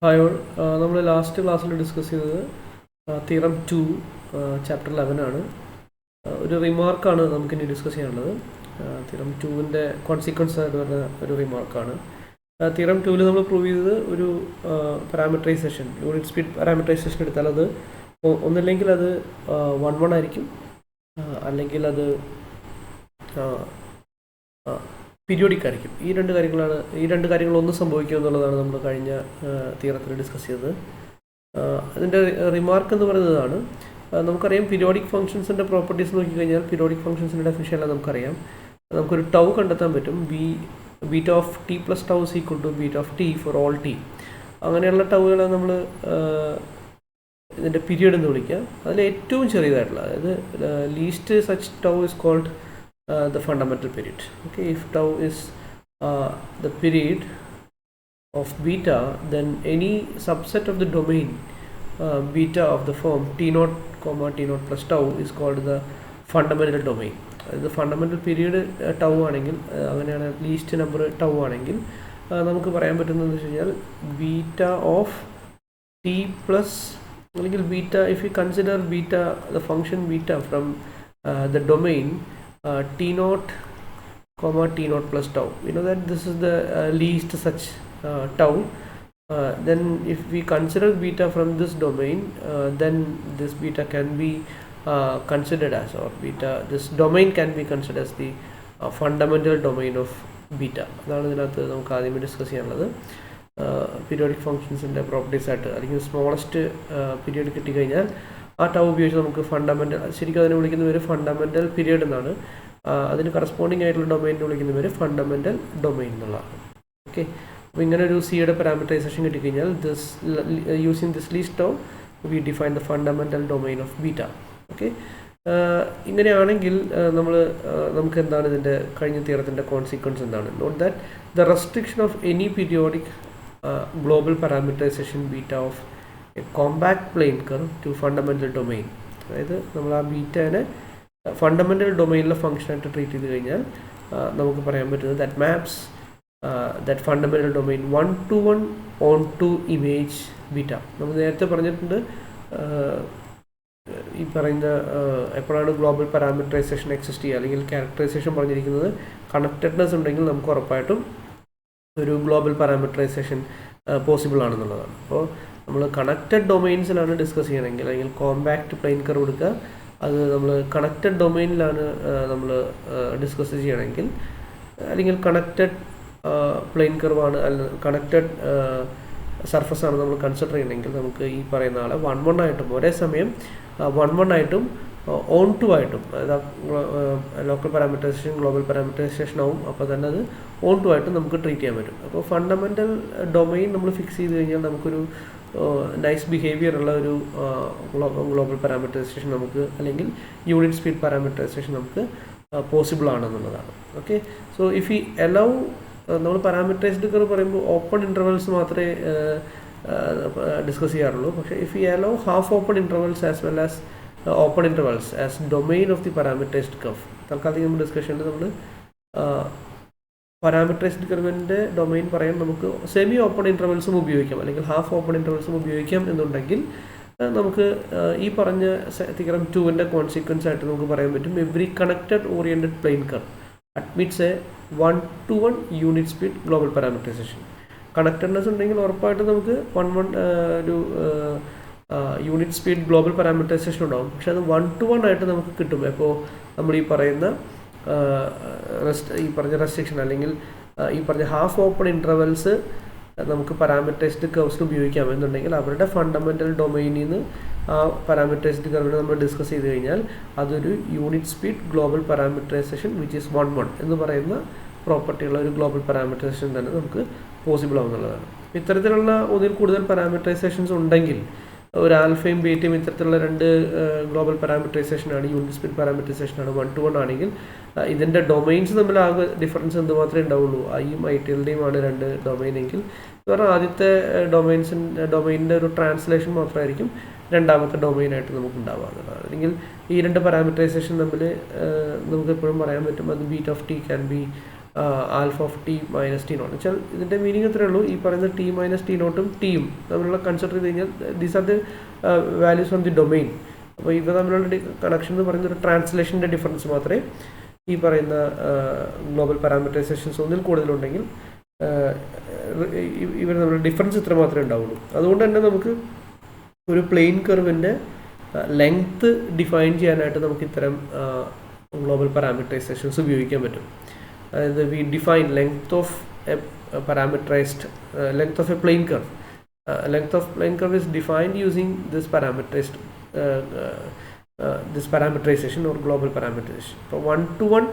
Hi all. നമ്മൾ last ക്ലാസ്സിൽ discuss ചെയ്തത് തിയറം 2 ചാപ്റ്റർ 11 ആണ്. ഒരു റിമാർക്കാണ് നമുക്കിനി ഡിസ്കസ് ചെയ്യാനുള്ളത്. തിയറം 2വിൻ്റെ കോൺസിക്വൻസ് ആയിട്ട് വരുന്ന ഒരു റിമാർക്കാണ്. തിയറം 2വിൽ നമ്മൾ പ്രൂവ് ചെയ്തത് ഒരു പാരാമീറ്ററൈസേഷൻ, യൂണിറ്റ് സ്പീഡ് പാരാമീറ്ററൈസേഷൻ എടുത്താൽ അത് ഒന്നില്ലെങ്കിൽ അത് 1 ആയിരിക്കും, അല്ലെങ്കിൽ അത് പീരിയോഡിക് ആയിരിക്കും. ഈ രണ്ട് കാര്യങ്ങളൊന്നും സംഭവിക്കുക എന്നുള്ളതാണ് നമ്മൾ കഴിഞ്ഞ തിയറത്തിൽ ഡിസ്കസ് ചെയ്തത്. അതിൻ്റെ റിമാർക്ക് എന്ന് പറയുന്നതാണ്, നമുക്കറിയാം പീരിയോഡിക് ഫംഗ്ഷൻസിൻ്റെ പ്രോപ്പർട്ടീസ് നോക്കിക്കഴിഞ്ഞാൽ പീരിയോഡിക് ഫംഗ്ഷൻസിൻ്റെ ഡെഫിനിഷൻ എല്ലാം നമുക്കറിയാം. നമുക്കൊരു ടൗ കണ്ടെത്താൻ പറ്റും. Beta of T plus tau is equal to beta of T for all T. അങ്ങനെയുള്ള ടൗകളെ നമ്മൾ ഇതിൻ്റെ പീരിയഡ് എന്ന് വിളിക്കുക. അതിൽ ഏറ്റവും ചെറിയതായിട്ടുള്ള, അതായത് least such tau is called the fundamental period. Okay, if tau is the period of beta, then any subset of the domain beta of the form t0 comma t0 plus tau is called the fundamental domain. The fundamental period tau ആണെങ്കിൽ, അങ്ങനെയാണ് least number tau ആണെങ്കിൽ നമുക്ക് പറയാൻ പറ്റുന്നത് വെച്ച് കഴിഞ്ഞാൽ beta of T plus, അല്ലെങ്കിൽ beta, if you consider beta, the function beta from the domain t0 comma t0 plus tau, you know that this is the least such tau. Then if we consider beta from this domain, then this beta can be considered as, or beta, this domain can be considered as the fundamental domain of beta. അതാണ് ഇതിനകത്ത് നമുക്ക് ആദ്യമേ discuss ചെയ്യാനുള്ളത്. Periodic ഫംഗ്ഷൻസിൻ്റെ properties ആയിട്ട്, അല്ലെങ്കിൽ smallest period കിട്ടിക്കഴിഞ്ഞാൽ ആ tau ഉപയോഗിച്ച് നമുക്ക് ഫണ്ടമെൻ്റൽ, ശരിക്കും അതിനെ വിളിക്കുന്ന പേര് ഫണ്ടമെൻ്റൽ പീരിയഡ് എന്നാണ്. അതിന് കറസ്പോണ്ടിങ് ആയിട്ടുള്ള ഡൊമൈനിനെ വിളിക്കുന്ന പേര് ഫണ്ടമെൻ്റൽ ഡൊമൈൻ എന്നുള്ളതാണ്. ഓക്കെ, അപ്പോൾ ഇങ്ങനെ ഒരു സിയുടെ പാരാമീറ്ററൈസേഷൻ കിട്ടിക്കഴിഞ്ഞാൽ using this least tau we define the fundamental domain of beta. Okay, ഇങ്ങനെയാണെങ്കിൽ നമുക്ക് എന്താണ് ഇതിൻ്റെ കഴിഞ്ഞ തിയറത്തിൻ്റെ കോൺസിക്വൻസ് എന്താണ്? Note that the restriction of any periodic global parameterization beta of a compact plane curve to fundamental domain. അതായത് നമ്മൾ ആ ബീറ്റനെ ഫണ്ടമെൻ്റൽ ഡൊമൈനിലെ ഫംഗ്ഷനായിട്ട് ട്രീറ്റ് ചെയ്ത് കഴിഞ്ഞാൽ നമുക്ക് പറയാൻ പറ്റുന്നത് that maps that fundamental domain 1-to-1 onto image beta. നമ്മൾ നേരത്തെ പറഞ്ഞിട്ടുണ്ട്, ഈ പറയുന്ന എപ്പോഴാണ് ഗ്ലോബൽ പാരാമീറ്ററൈസേഷൻ എക്സിസ്റ്റ് ചെയ്യുക, അല്ലെങ്കിൽ ക്യാരക്ടറൈസേഷൻ പറഞ്ഞിരിക്കുന്നത് കണക്റ്റഡ്നെസ് ഉണ്ടെങ്കിൽ നമുക്ക് ഉറപ്പായിട്ടും ഒരു ഗ്ലോബൽ പാരാമീറ്ററൈസേഷൻ പോസിബിൾ ആണെന്നുള്ളതാണ്. അപ്പോൾ നമ്മൾ കണക്റ്റഡ് ഡൊമൈൻസിലാണ് ഡിസ്കസ് ചെയ്യണമെങ്കിൽ, അല്ലെങ്കിൽ കോമ്പാക്റ്റ് പ്ലെയിൻ കർവ് എടുക്കുക, അത് നമ്മൾ കണക്റ്റഡ് ഡൊമൈനിലാണ് നമ്മൾ ഡിസ്കസ് ചെയ്യണമെങ്കിൽ, അല്ലെങ്കിൽ കണക്റ്റഡ് പ്ലെയിൻ കർവാണ്, അല്ലെങ്കിൽ കണക്റ്റഡ് സർഫസ് ആണ് നമ്മൾ കൺസിഡർ ചെയ്യണമെങ്കിൽ, നമുക്ക് ഈ പറയുന്ന ആളെ 1-1 ആയിട്ടും ഒരേ സമയം 1-1 ആയിട്ടും ഓൺ ടു ആയിട്ടും, അതായത് ലോക്കൽ പാരാമീറ്ററൈസേഷൻ ഗ്ലോബൽ പാരാമീറ്ററൈസേഷൻ ആവും, അപ്പോൾ തന്നെ അത് ഓൺ ടു ആയിട്ടും നമുക്ക് ട്രീറ്റ് ചെയ്യാൻ പറ്റും. അപ്പോൾ ഫണ്ടമെൻ്റൽ ഡൊമൈൻ നമ്മൾ ഫിക്സ് ചെയ്ത് കഴിഞ്ഞാൽ നമുക്കൊരു നൈസ് ബിഹേവിയർ ഉള്ള ഒരു ഗ്ലോബൽ പാരാമീറ്ററൈസേഷൻ നമുക്ക്, അല്ലെങ്കിൽ യൂണിറ്റ് സ്പീഡ് പാരാമീറ്ററൈസേഷൻ നമുക്ക് പോസിബിൾ ആണെന്നുള്ളതാണ്. ഓക്കെ, സോ ഇഫ് ഈ അലൗ, നമ്മൾ പാരാമീറ്ററൈസ്ഡ് കർവ് പറയുമ്പോൾ ഓപ്പൺ ഇൻ്റർവെൽസ് മാത്രമേ ഡിസ്കസ് ചെയ്യാറുള്ളൂ. പക്ഷേ ഇഫ് ഈ allow half open intervals as well as open intervals as domain of the parameterised curve, തൽക്കാലത്തേക്ക് നമ്മൾ ഡിസ്കഷനിൽ നമ്മൾ പാരാമീറ്ററൈസ്ഡ് കർവിൻ്റെ ഡൊമൈൻ പറയാൻ നമുക്ക് സെമി ഓപ്പൺ ഇൻ്റർവെൽസും ഉപയോഗിക്കാം, അല്ലെങ്കിൽ ഹാഫ് ഓപ്പൺ ഇൻ്റർവെൽസും ഉപയോഗിക്കാം എന്നുണ്ടെങ്കിൽ നമുക്ക് ഈ പറഞ്ഞ തിയറം 2വിൻ്റെ കോൺസിക്വൻസ് ആയിട്ട് നമുക്ക് പറയാൻ പറ്റും, every connected oriented plane curve admits a 1-to-1 unit speed global parameterization. Connectedness ഉണ്ടെങ്കിൽ ഉറപ്പായിട്ട് നമുക്ക് 1-1 ഒരു യൂണിറ്റ് സ്പീഡ് ഗ്ലോബൽ പാരാമീറ്ററൈസേഷൻ ഉണ്ടാകും. പക്ഷേ അത് 1-to-1 ആയിട്ട് നമുക്ക് കിട്ടും. അപ്പോൾ നമ്മൾ ഈ പറയുന്ന റെസ്ട്രിക്ഷൻ, അല്ലെങ്കിൽ ഈ പറഞ്ഞ ഹാഫ് ഓപ്പൺ ഇൻ്റർവെൽസ് നമുക്ക് പാരാമീറ്ററൈസ്ഡ് കർവ്സിന് ഉപയോഗിക്കാം എന്നുണ്ടെങ്കിൽ, അവരുടെ ഫണ്ടമെൻ്റൽ ഡൊമൈനിൽ നിന്ന് ആ പാരാമീറ്ററൈസ്ഡ് കർവിനെ നമ്മൾ ഡിസ്കസ് ചെയ്ത് കഴിഞ്ഞാൽ അതൊരു unit speed global parameterisation which is 1-1 എന്ന് പറയുന്ന പ്രോപ്പർട്ടിയുള്ള ഒരു ഗ്ലോബൽ പാരാമീറ്ററൈസേഷൻ തന്നെ നമുക്ക് പോസിബിൾ ആവുന്നുള്ളതാണ്. ഇത്തരത്തിലുള്ള ഒന്നിൽ കൂടുതൽ പാരാമീറ്ററൈസേഷൻസ് ഉണ്ടെങ്കിൽ, ഒരു ആൽഫയും ബീറ്റയും ഇത്തരത്തിലുള്ള രണ്ട് ഗ്ലോബൽ പാരാമീറ്ററൈസേഷനാണ്, യൂണിറ്റ് സ്പീഡ് പാരാമീറ്ററൈസേഷനാണ്, 1-to-1 ആണെങ്കിൽ ഇതിൻ്റെ ഡൊമൈൻസ് തമ്മിൽ ആകെ ഡിഫറൻസ് എന്ത് മാത്രമേ ഉണ്ടാവുള്ളൂ, ഐയും ഐടികളുടെയും ആണ് രണ്ട് ഡൊമൈൻ എങ്കിൽ, എന്ന് പറഞ്ഞാൽ ആദ്യത്തെ ഡൊമൈനിൻ്റെ ഒരു ട്രാൻസ്ലേഷൻ മാത്രമായിരിക്കും രണ്ടാമത്തെ ഡൊമൈനായിട്ട് നമുക്ക് ഉണ്ടാവുക. അല്ലെങ്കിൽ ഈ രണ്ട് പാരാമീറ്ററൈസേഷൻ തമ്മിൽ നമുക്ക് എപ്പോഴും പറയാൻ പറ്റും, അത് beta of t can be alpha of t minus t naught വെച്ചാൽ ഇതിൻ്റെ മീനിങ് എത്രയേ ഉള്ളൂ, ഈ പറയുന്ന ടി മൈനസ് ടി നോട്ടും ടിയും തമ്മിലുള്ള കൺസിഡർ ചെയ്ത് കഴിഞ്ഞാൽ these are the values from the domain. അപ്പോൾ ഇവ തമ്മിലുള്ള കണക്ഷൻ എന്ന് പറയുന്ന ഒരു ട്രാൻസ്ലേഷൻ്റെ ഡിഫറൻസ് മാത്രമേ ഈ പറയുന്ന ഗ്ലോബൽ പാരാമീറ്ററൈസേഷൻസ് ഒന്നിൽ കൂടുതലുണ്ടെങ്കിൽ ഇവർ തമ്മിലുള്ള ഡിഫറൻസ് ഇത്ര മാത്രമേ ഉണ്ടാവുള്ളൂ. അതുകൊണ്ട് തന്നെ നമുക്ക് ഒരു പ്ലെയിൻ കർവിൻ്റെ ലെങ്ത്ത് ഡിഫൈൻ ചെയ്യാനായിട്ട് നമുക്ക് ഇത്തരം ഗ്ലോബൽ പാരാമീറ്ററൈസേഷൻസ് ഉപയോഗിക്കാൻ പറ്റും. അതായത് we define length of a parameterized length of a plane curve. Length of plane curve is defined using this parameterization or global parameterization. അപ്പോൾ 1-to-1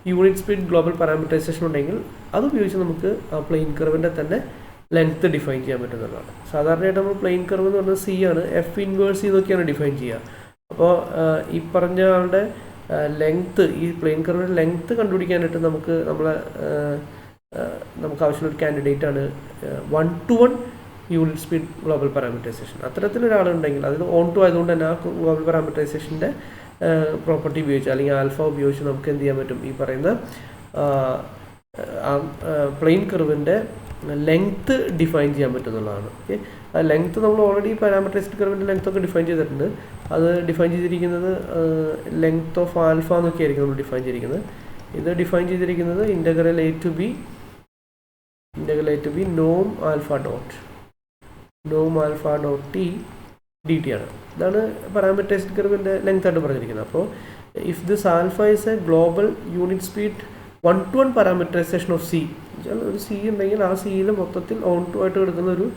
unit speed global parameterisation ഉണ്ടെങ്കിൽ അത് ഉപയോഗിച്ച് നമുക്ക് ആ പ്ലെയിൻ കർവിൻ്റെ തന്നെ ലെങ്ത്ത് ഡിഫൈൻ ചെയ്യാൻ പറ്റുന്നതാണ്. സാധാരണയായിട്ട് നമ്മൾ പ്ലെയിൻ കർവ് എന്ന് പറഞ്ഞാൽ സി ആണ്, എഫ് ഇൻവേഴ്സ് എന്നൊക്കെയാണ് ഡിഫൈൻ ചെയ്യുക. അപ്പോൾ ഈ പറഞ്ഞ ആളുടെ ലെങ്ത്ത്, ഈ പ്ലെയിൻ കർവിൻ്റെ ലെങ്ത്ത് കണ്ടുപിടിക്കാനായിട്ട് നമുക്ക് ആവശ്യമുള്ള ഒരു കാൻഡിഡേറ്റ് ആണ് 1-to-1 unit speed global parameterisation. അത്തരത്തിലൊരാളുണ്ടെങ്കിൽ, അതായത് ഓൺ ടു ആയതുകൊണ്ട് തന്നെ ആ ഗ്ലോബൽ പാരാമീറ്ററൈസേഷൻ്റെ പ്രോപ്പർട്ടി ഉപയോഗിച്ച് അല്ലെങ്കിൽ ആൽഫ ഉപയോഗിച്ച് നമുക്ക് എന്ത് ചെയ്യാൻ പറ്റും, ഈ പറയുന്ന പ്ലെയിൻ കർവിൻ്റെ ലെങ്ത്ത് ഡിഫൈൻ ചെയ്യാൻ പറ്റുന്നതാണ്. ഓക്കെ, ആ ലെങ്ത്ത് നമ്മൾ ഓൾറെഡി പാരാമീറ്ററൈസ്ഡ് കർവിൻ്റെ ലെങ്ത്തൊക്കെ ഡിഫൈൻ ചെയ്തിട്ടുണ്ട്. അത് ഡിഫൈൻ ചെയ്തിരിക്കുന്നത് ലെങ്ത് ഓഫ് ആൽഫ എന്നൊക്കെ ആയിരിക്കും നമ്മൾ ഡിഫൈൻ ചെയ്തിരിക്കുന്നത്. ഇത് ഡിഫൈൻ ചെയ്തിരിക്കുന്നത് ഇൻ്റഗ്രൽ എ ടു ബി നോം alpha dot t d t ആണ്. ഇതാണ് പാരാമീറ്ററൈസ്ഡ് കർവിൻ്റെ ലെങ്ത് ആയിട്ട് പറഞ്ഞിരിക്കുന്നത്. അപ്പോൾ if this alpha is a global unit speed 1-to-1 parameterization of C, ഒരു സി ഉണ്ടെങ്കിൽ ആ സിയിൽ മൊത്തത്തിൽ ഓൺ ടു ആയിട്ട് എടുക്കുന്ന ഒരു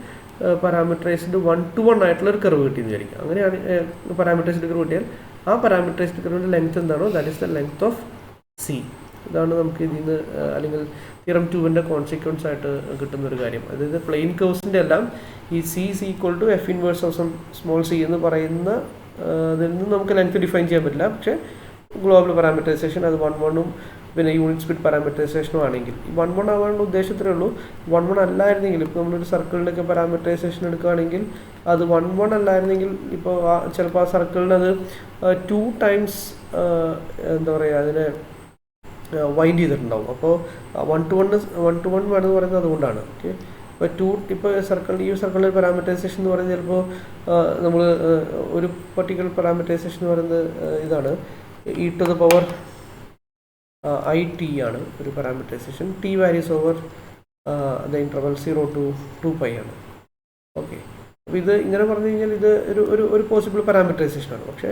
പാരാമീറ്ററൈസ്ഡ് 1-to-1 ആയിട്ടുള്ള ഒരു കർവ് കിട്ടിയെന്ന് വിചാരിക്കുക. അങ്ങനെയാണ് പാരാമീറ്ററൈസ്ഡ് കർവ് കിട്ടിയാൽ ആ പാരാമീറ്ററൈസ്ഡ് കർവിൻ്റെ ലെങ്ത് എന്താണോ that is the length of C. ഇതാണ് നമുക്ക് ഇതിൽ നിന്ന് അല്ലെങ്കിൽ തിയറം 2ൻ്റെ കോൺസിക്വൻസ് ആയിട്ട് കിട്ടുന്നൊരു കാര്യം. അതായത് പ്ലെയിൻ കർവ്സിൻ്റെ എല്ലാം ഈ C is equal to f inverse of some small c എന്ന് പറയുന്ന അതിൽ നിന്ന് നമുക്ക് ലെങ്ത് ഡിഫൈൻ ചെയ്യാൻ പറ്റില്ല. പക്ഷേ ഗ്ലോബൽ പാരാമീറ്ററൈസേഷൻ അത് 1-1-ഉം പിന്നെ യൂണിറ്റ് സ്പീഡ് പാരാമീറ്ററൈസേഷനും ആണെങ്കിൽ, ഈ 1-1 ആവാനുള്ള ഉദ്ദേശത്തിലേ ഉള്ളൂ. 1-1 അല്ലായിരുന്നെങ്കിൽ, ഇപ്പോൾ നമ്മളൊരു സർക്കിളിൻ്റെയൊക്കെ പാരാമീറ്ററൈസേഷൻ എടുക്കുകയാണെങ്കിൽ അത് 1-1 അല്ലായിരുന്നെങ്കിൽ ഇപ്പോൾ ചിലപ്പോൾ ആ സർക്കിളിനത് 2 times എന്താ പറയുക അതിനെ വൈൻഡ് ചെയ്തിട്ടുണ്ടാവും. അപ്പോൾ 1-to-1 വേണമെന്ന് പറയുന്നത് അതുകൊണ്ടാണ്. ഓക്കെ, ഇപ്പോൾ ഈ സർക്കിളിൽ പാരാമീറ്ററൈസേഷൻ എന്ന് പറയുന്നത് ചിലപ്പോൾ നമ്മൾ ഒരു പർട്ടിക്കുലർ പാരാമീറ്ററൈസേഷൻ എന്ന് പറയുന്നത് ഇതാണ്, E two the power I T ആണ് ഒരു parameterisation. T varies over the interval 0 to 2π ആണ്. ഓക്കെ, അപ്പോൾ ഇത് ഇങ്ങനെ പറഞ്ഞു കഴിഞ്ഞാൽ ഇത് ഒരു പോസിബിൾ പാരാമീറ്ററൈസേഷനാണ്. പക്ഷേ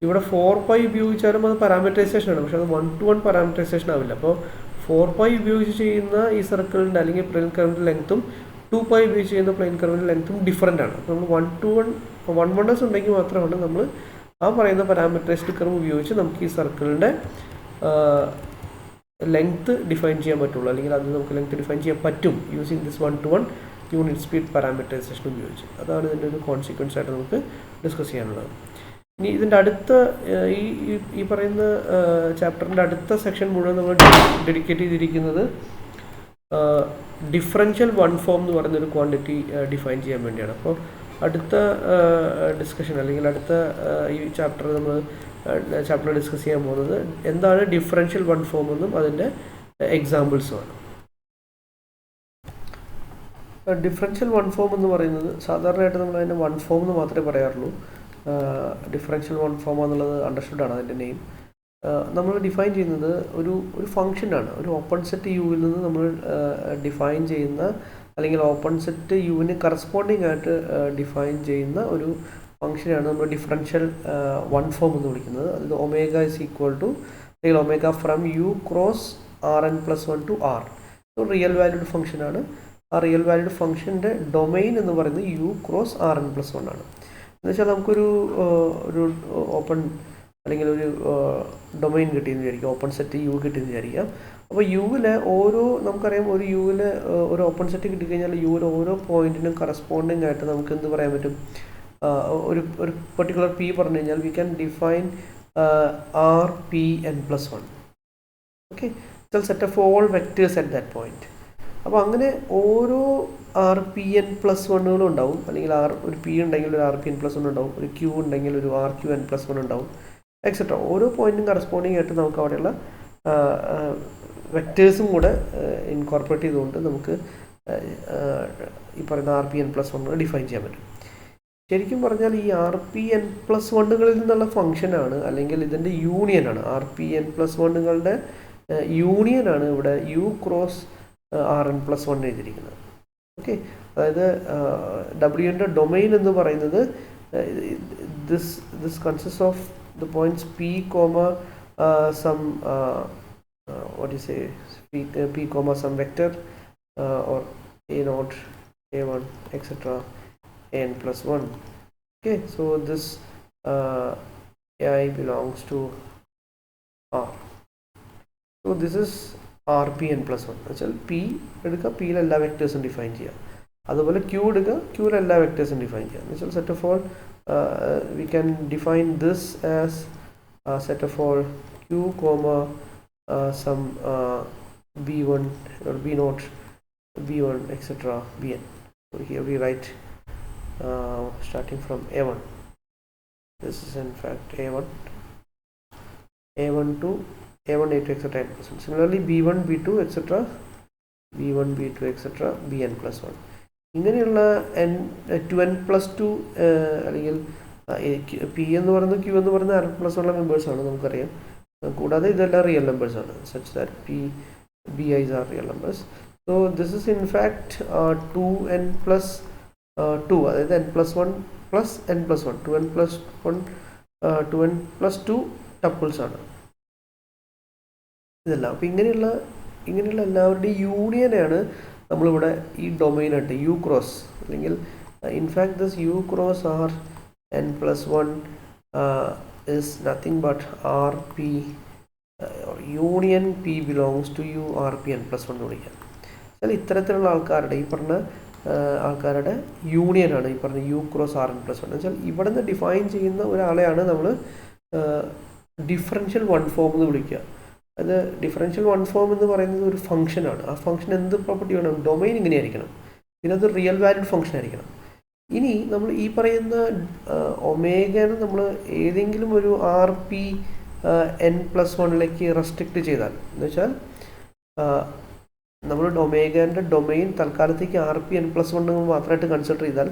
ഇവിടെ 4π ഉപയോഗിച്ചാലും അത് പാരാമീറ്ററൈസേഷനാണ്, പക്ഷേ അത് 1-to-1 പാരാമീറ്ററൈസേഷൻ ആവില്ല. അപ്പോൾ 4π ഉപയോഗിച്ച് ചെയ്യുന്ന ഈ സർക്കിളിൻ്റെ അല്ലെങ്കിൽ പ്ലെയിൻ കർവിൻ്റെ ലെങ്ത്തും 2π ഉപയോഗിച്ച് ചെയ്യുന്ന പ്ലെയിൻ കർവിൻ്റെ ലെങ്ത്തും ഡിഫറൻ്റ് ആണ്. അപ്പോൾ നമ്മൾ 1-to-1 ഉണ്ടെങ്കിൽ മാത്രമാണ് നമ്മൾ ആ പറയുന്ന പാരാമീറ്ററൈസ്ഡ് കർവ് ഉപയോഗിച്ച് നമുക്ക് ഈ സർക്കിളിൻ്റെ ലെങ്ത്ത് ഡിഫൈൻ ചെയ്യാൻ പറ്റുള്ളൂ, അല്ലെങ്കിൽ അത് നമുക്ക് ലെങ്ത്ത് ഡിഫൈൻ ചെയ്യാൻ പറ്റും using this 1-to-1 unit speed parameterisation ഉപയോഗിച്ച്. അതാണ് ഇതിൻ്റെ ഒരു കോൺസിക്വൻസ് ആയിട്ട് നമുക്ക് ഡിസ്കസ് ചെയ്യാനുള്ളത്. ഇനി ഇതിൻ്റെ അടുത്ത ഈ പറയുന്ന ചാപ്റ്ററിൻ്റെ അടുത്ത സെക്ഷൻ മുഴുവൻ നമ്മൾ ഡെഡിക്കേറ്റ് ചെയ്തിരിക്കുന്നത് ഡിഫറൻഷ്യൽ വൺ ഫോം എന്ന് പറയുന്നൊരു ക്വാണ്ടിറ്റി ഡിഫൈൻ ചെയ്യാൻ വേണ്ടിയാണ്. അപ്പോൾ അടുത്ത ഡിസ്കഷൻ അല്ലെങ്കിൽ അടുത്ത ഈ ചാപ്റ്ററിൽ ഡിസ്കസ് ചെയ്യാൻ പോകുന്നത് എന്താണ് ഡിഫറൻഷ്യൽ വൺ ഫോം എന്നും അതിൻ്റെ എക്സാമ്പിൾസുമാണ്. ഡിഫറൻഷ്യൽ വൺ ഫോം എന്ന് പറയുന്നത് സാധാരണയായിട്ട് നമ്മൾ അതിൻ്റെ വൺ ഫോം എന്ന് മാത്രമേ പറയാറുള്ളൂ. ഡിഫറൻഷ്യൽ വൺ ഫോം എന്നുള്ളത് അണ്ടർസ്റ്റുഡാണ് അതിൻ്റെ നെയിം. നമ്മൾ ഡിഫൈൻ ചെയ്യുന്നത് ഒരു ഫംഗ്ഷനാണ്. ഒരു ഓപ്പൺ സെറ്റ് യുവിൽ നിന്ന് നമ്മൾ ഡിഫൈൻ ചെയ്യുന്ന അല്ലെങ്കിൽ ഓപ്പൺ സെറ്റ് യുവിന് കറസ്പോണ്ടിങ് ആയിട്ട് ഡിഫൈൻ ചെയ്യുന്ന ഒരു ഫംഗ്ഷനാണ് നമ്മൾ ഡിഫറൻഷ്യൽ വൺ ഫോം എന്ന് വിളിക്കുന്നത്. അത് ഒമേഗ ഇസ് ഈക്വൽ ടു അല്ലെങ്കിൽ omega from U cross Rn+1 to R. Real valued ഫംഗ്ഷനാണ്. ആ റിയൽ വാല്യൂഡ് ഫംഗ്ഷൻ്റെ ഡൊമെയിൻ എന്ന് പറയുന്നത് യു ക്രോസ് Rn+1 ആണ്. എന്നുവെച്ചാൽ നമുക്കൊരു ഓപ്പൺ അല്ലെങ്കിൽ ഒരു ഡൊമൈൻ കിട്ടിയെന്ന് വിചാരിക്കുക, ഓപ്പൺ സെറ്റ് യു കിട്ടിയെന്ന് വിചാരിക്കാം. അപ്പോൾ യുവിൽ നമുക്കറിയാം ഒരു യുവിൽ ഒരു ഓപ്പൺ സെറ്റ് കിട്ടിക്കഴിഞ്ഞാൽ യുവിൽ ഓരോ പോയിന്റിനും കറസ്പോണ്ടിങ് ആയിട്ട് നമുക്ക് എന്ത് പറയാൻ പറ്റും, ഒരു പെർട്ടിക്കുലർ പി പറഞ്ഞു കഴിഞ്ഞാൽ we can define Rpn+1. Okay, set of all vectors at that point. അപ്പോൾ അങ്ങനെ ഓരോ Rpn+1 ഉണ്ടാവും, അല്ലെങ്കിൽ ഒരു പി ഉണ്ടെങ്കിൽ ഒരു Rpn+1 ഉണ്ടാവും, ഒരു ക്യൂ ഉണ്ടെങ്കിൽ ഒരു Rqn+1 ഉണ്ടാവും, എക്സെട്ര. ഓരോ പോയിന്റും കറസ്പോണ്ടിങ് ആയിട്ട് നമുക്ക് അവിടെയുള്ള വെക്റ്റേഴ്സും കൂടെ ഇൻകോർപ്പറേറ്റ് ചെയ്തുകൊണ്ട് നമുക്ക് ഈ പറയുന്ന R P N plus one define ചെയ്യാൻ പറ്റും. ശരിക്കും പറഞ്ഞാൽ ഈ ആർ പി എൻ പ്ലസ് വണ്ണുകളിൽ നിന്നുള്ള ഫംഗ്ഷനാണ്, അല്ലെങ്കിൽ ഇതിൻ്റെ യൂണിയനാണ്. ആർ പി എൻ പ്ലസ് വണ്ണുകളുടെ യൂണിയനാണ് ഇവിടെ U cross R N plus one എഴുതിയിരിക്കുന്നത്. ഓക്കെ, അതായത് ഡബ്ല്യുവിൻ്റെ ഡൊമൈൻ എന്ന് പറയുന്നത് this consist of the points p comma some what do you say, p comma some vector or a naught, a1, etc, n plus 1. Okay, so this ai belongs to r. So this is rpn plus 1. എന്നുവെച്ചാൽ p എടുക്കുക, പിയിൽ എല്ലാ വെക്ടേഴ്സും define ചെയ്യുക. അതുപോലെ q എടുക്കുക, qയിൽ എല്ലാ വെക്ടേഴ്സും define ചെയ്യുക. എന്നുവെച്ചാൽ set of all we can define this as set of all q comma some b1 or b0, b1, etc, bn. So here we write starting from a1. This is in fact a1 to a1, a2, etc, n+1. Similarly b1, b2, etc, b1, b2, etc, bn plus 1. ഇങ്ങനെയുള്ള n plus 2 അല്ലെങ്കിൽ p എന്ന് പറയുന്നത് q എന്ന് പറയുന്ന r plus 1 members ആണ്, നമുക്കറിയാം. കൂടാതെ ഇതെല്ലാം റിയൽ നമ്പേഴ്സ് ആണ്, such that bi's are real numbers. So this is in fact 2n plus 2, അതായത് n plus 1 plus n plus 1, 2n plus 1 2n plus 2 tuples ആണ് ഇതെല്ലാം. അപ്പോൾ ഇങ്ങനെയുള്ള എല്ലാവരുടെയും യൂണിയനാണ് നമ്മളിവിടെ ഈ ഡൊമൈനായിട്ട് യു ക്രോസ്, അല്ലെങ്കിൽ in fact this U cross R n plus 1 is nothing but rp or union p belongs to u rpn plus 1 എന്ന് വിളിക്കാം. എന്നാൽ ഇത്തരത്തിലുള്ള ആൾക്കാരുടെ ഈ പറഞ്ഞ ആൾക്കാരുടെ യൂണിയനാണ് ഈ പറഞ്ഞ U cross R N plus 1. എന്ന് വെച്ചാൽ ഇവിടെ നിന്ന് ഡിഫൈൻ ചെയ്യുന്ന ഒരാളെയാണ് നമ്മൾ ഡിഫറൻഷ്യൽ വൺ ഫോം എന്ന് വിളിക്കുക. അത് ഡിഫറൻഷ്യൽ വൺ ഫോം എന്ന് പറയുന്നത് ഒരു ഫംഗ്ഷനാണ്. ആ ഫംഗ്ഷൻ എന്ത് പ്രോപ്പർട്ടി വേണം? ഡൊമൈൻ ഇങ്ങനെ ആയിരിക്കണം, പിന്നെ അത് റിയൽ വാല്യൂഡ് ഫംഗ്ഷൻ ആയിരിക്കണം. ഇനി നമ്മൾ ഈ പറയുന്ന ഒമേഗനെ നമ്മൾ ഏതെങ്കിലും ഒരു ആർ പി എൻ പ്ലസ് വണ്ണിലേക്ക് റെസ്ട്രിക്റ്റ് ചെയ്താൽ, എന്ന് വെച്ചാൽ നമ്മൾ ഒമേഗൻ്റെ ഡൊമൈൻ തൽക്കാലത്തേക്ക് R P N plus one മാത്രമായിട്ട് കൺസിഡർ ചെയ്താൽ